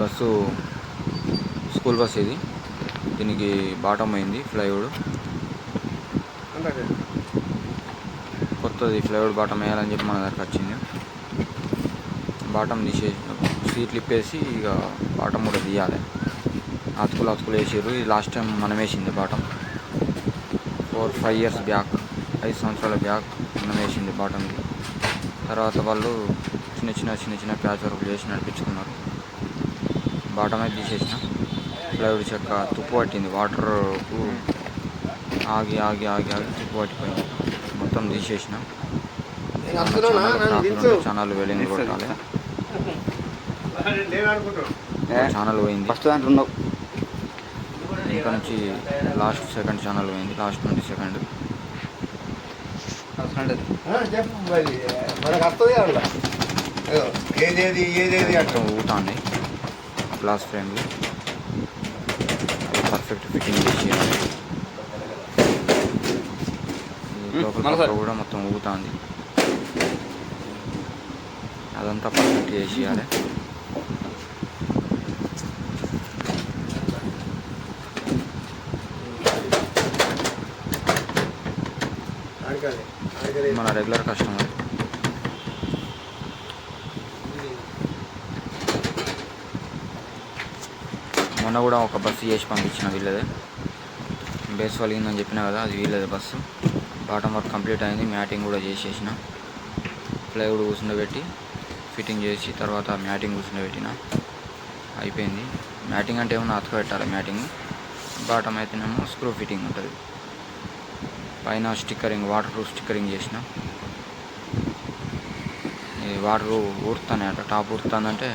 Bus school bus ఇది. దీనికి bottom అయింది ఫ్లైవుడ్. కొత్తది ఫ్లైవుడ్ బాటమ్ వేయాలని చెప్పి మన దగ్గరకు వచ్చింది. బాటమ్ తీసేసి సీట్లు ఇప్పేసి ఇక బాటమ్ కూడా తీయాలి. అతుకులు వేసారు. ఇది లాస్ట్ టైం మనం వేసింది బాటమ్ 4-5 years బ్యాక్, 5 సంవత్సరాల బ్యాక్ మనం వేసింది బాటమ్ది. తర్వాత వాళ్ళు చిన్న ప్యాచ్ వర్క్ చేసి నడిపించుకున్నారు. బాటమ్ అయితే తీసేసిన. ఫ్లైవుడ్ చెక్క తుప్పు పట్టింది, వాటర్కు ఆగి తుప్పు పట్టిపోయింది. మొత్తం తీసేసిన. ఛానల్ వెలింగ్ కొట్టాలి. ఛానల్ పోయింది. ఇంకా నుంచి లాస్ట్ సెకండ్ ఛానల్ పోయింది. లాస్ట్ నుండి సెకండ్ మొత్తం ఊగుతాండి. గ్లాస్ ఫ్రేమ్లు పర్ఫెక్ట్ ఫిట్టింగ్ చేసేయాలి. లోపల కూడా మొత్తం ఊగుతుంది. అదంతా పర్ఫెక్ట్ చేసేయాలి. మన రెగ్యులర్ కస్టమర్. మొన్న కూడా ఒక బస్సు చేసి పంపించిన వీళ్ళదే. బేస్ వలిగిందని చెప్పినా కదా, అది వీళ్ళదే బస్సు. బాటమ్ వర్క్ కంప్లీట్ అయింది. మ్యాటింగ్ కూడా చేసేసిన. ప్లైవుడ్ కూర్చుండబెట్టి ఫిట్టింగ్ చేసి తర్వాత మ్యాటింగ్ కూర్చుండబెట్టిన. అయిపోయింది. మ్యాటింగ్ అంటే ఏమన్నా అతక పెట్టాలి మ్యాటింగ్. బాటమ్ అయితేనేమో స్క్రూ ఫిట్టింగ్ ఉంటుంది. పైన స్టిక్కరింగ్, వాటర్ ప్రూఫ్ స్టిక్కరింగ్ చేసిన. ఇది వాటర్ ఊరుతానట, టాప్ ఊరుతుందంటే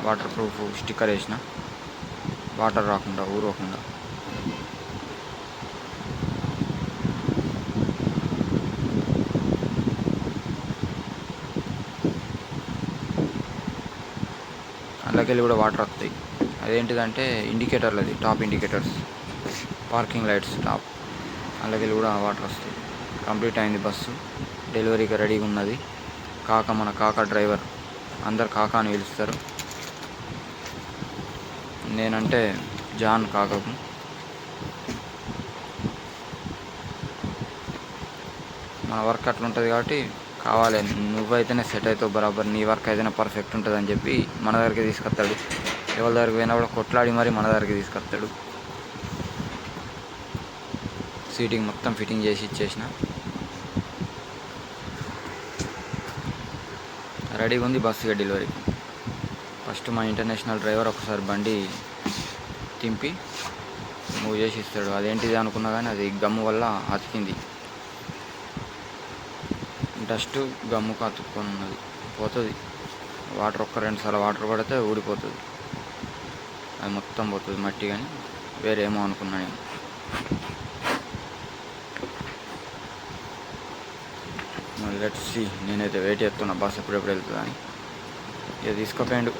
వాటర్ ప్రూఫ్ స్టిక్కర్ వేసిన, వాటర్ రాకుండా ఊరకుండా. అందులోకెళ్ళి కూడా వాటర్ వస్తాయి. అదేంటిదంటే ఇండికేటర్లు, అది top indicators, parking lights top, అందులోకెళ్ళి కూడా వాటర్ వస్తాయి. కంప్లీట్ అయింది బస్సు. డెలివరీకి రెడీగా ఉన్నది. మన కాకా డ్రైవర్, అందరు కాకా అని పిలుస్తారు. నేనంటే జాన్ కాకకు. మన వర్క్ అట్లా ఉంటుంది కాబట్టి కావాలి, నువ్వైతేనే సెట్ అవుతావు బరాబర్, నీ వర్క్ అయితేనే పర్ఫెక్ట్ ఉంటుంది అని చెప్పి మన దగ్గరికి తీసుకొస్తాడు. ఎవరి దగ్గరికి పోయినా కూడా కొట్లాడి మరి మన దగ్గరికి తీసుకొస్తాడు. సీటింగ్ మొత్తం ఫిట్టింగ్ చేసి ఇచ్చేసిన. రెడీగా ఉంది బస్సుగా డెలివరీకి. ఫస్ట్ మా ఇంటర్నేషనల్ డ్రైవర్ ఒకసారి బండి తింపి మూవ్ చేసి ఇస్తాడు. అదేంటిది అనుకున్నా కానీ అది గమ్ము వల్ల అతికింది. డస్ట్ గమ్ముకు అతుక్కొని ఉన్నది, పోతుంది. వాటర్ 1-2 సార్లు వాటర్ పడితే ఊడిపోతుంది. అది మొత్తం పోతుంది మట్టి. కానీ వేరేమో అనుకున్నా నేను. Let's see. నేనైతే వెయిట్ చేస్తున్నా బస్ ఎప్పుడెప్పుడు వెళ్తుందా అని. ఇక తీసుకుపోయాడు.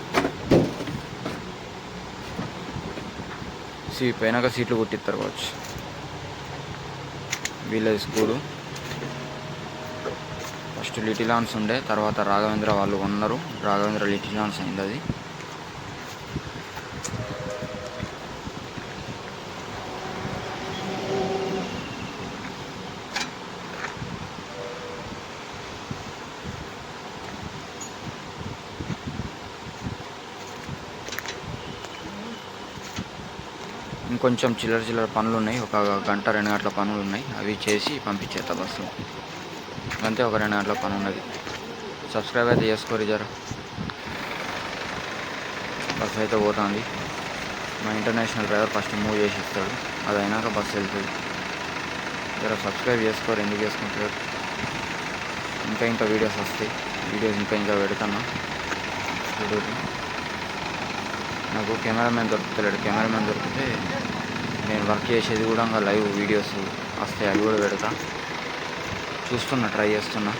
పోయినాక సీట్లు కుట్టిస్తారు కావచ్చు. వీళ్ళది స్కూలు. ఫస్ట్ లిటిల్ ఆన్స్ ఉండే, తర్వాత రాఘవేంద్ర వాళ్ళు కొన్నారు. రాఘవేంద్ర లిటిల్ ఆన్స్ అయింది అది. ఇంకొంచెం చిల్లర పనులు ఉన్నాయి. ఒక 1-2 గంటల పనులు ఉన్నాయి. అవి చేసి పంపించేస్తా బస్సు. అంతే, ఒక 2 గంటల పని ఉన్నది. సబ్స్క్రైబ్ అయితే చేసుకోరు జర. బస్సు అయితే పోతుంది. మా ఇంటర్నేషనల్ డ్రైవర్ ఫస్ట్ మూవ్ చేసి ఇస్తాడు. అది అయినాక బస్సు వెళ్తుంది. జర సబ్స్క్రైబ్ చేసుకోరు. ఎందుకు చేసుకుంటారు? ఇంకా వీడియోస్ వస్తాయి. వీడియోస్ ఇంకా పెడతాను. నాకు కెమెరామెన్ దొరుకుతలేడు. కెమెరామెన్ దొరికితే నేను వర్క్ చేసేది కూడా ఇంకా లైవ్ వీడియోస్ వస్తాయి. అవి కూడా పెడతా. ట్రై చేస్తున్నా.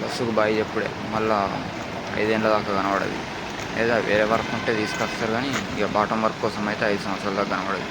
బస్సుకు బాయ్ చెప్పుడే, మళ్ళా 5 ఏళ్ళ దాకా కనబడదు. లేదా వేరే వర్క్ ఉంటే తీసుకొస్తారు కానీ ఇక బాటమ్ వర్క్ కోసం అయితే 5 సంవత్సరాల దాకా కనబడదు.